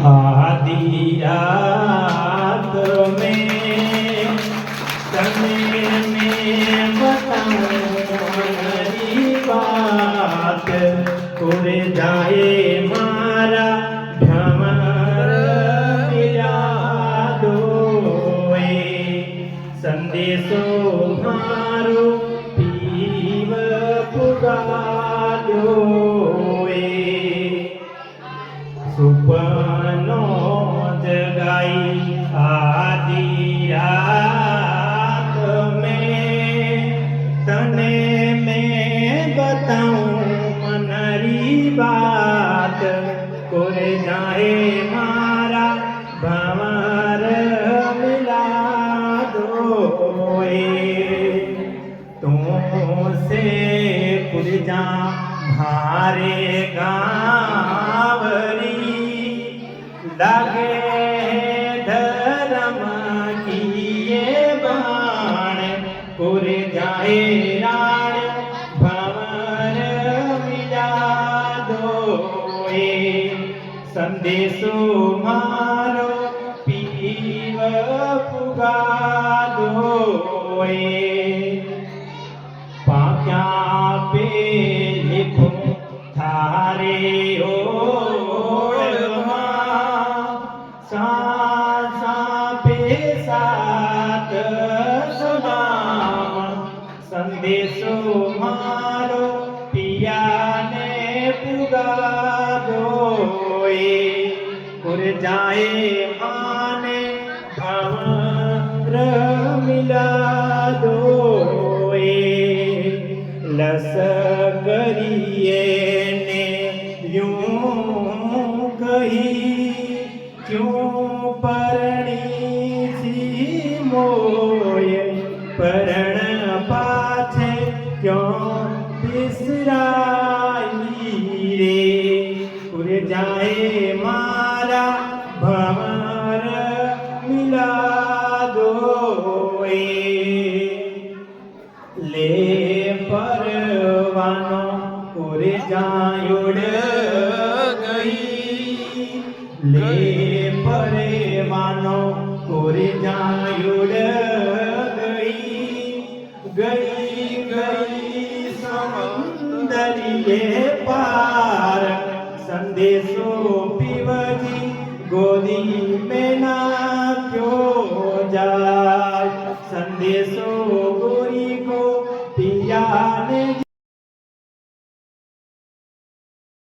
आधी रात में तने में बताऊं मेरी बात उड़ जाए मारा भ्रमर मिला दो संदेशो मारो पीव पुगा दो सुपनो जगाई आधी रात में तने मैं बताऊं मनरी बात कोई जाए मारा भंवर मिला दो तुमसे पुरजा भारे गावरी लागे धर्म किए बाण पुर जाए राण भंवर मिला दो संदेशो मारो पीव पुगा दो पाक्या पे लिखूं थारे साथ सुनाम संदेशो मारो पिया ने पुगा दो पुर जाए माने भंवर मिला दो लश्करिए ने यूं कही क्यों परणी सी मोय परण पाछे क्यों बिसराई रे पुर जाए मारा भंवर मिला दो ले परवानो पुर जाय उड़ गई ले परवानो पुर जाय उड़ गई गई समुंदरिए पार संदेशो पिवजी गोदी में ना क्यों जाए संदेशो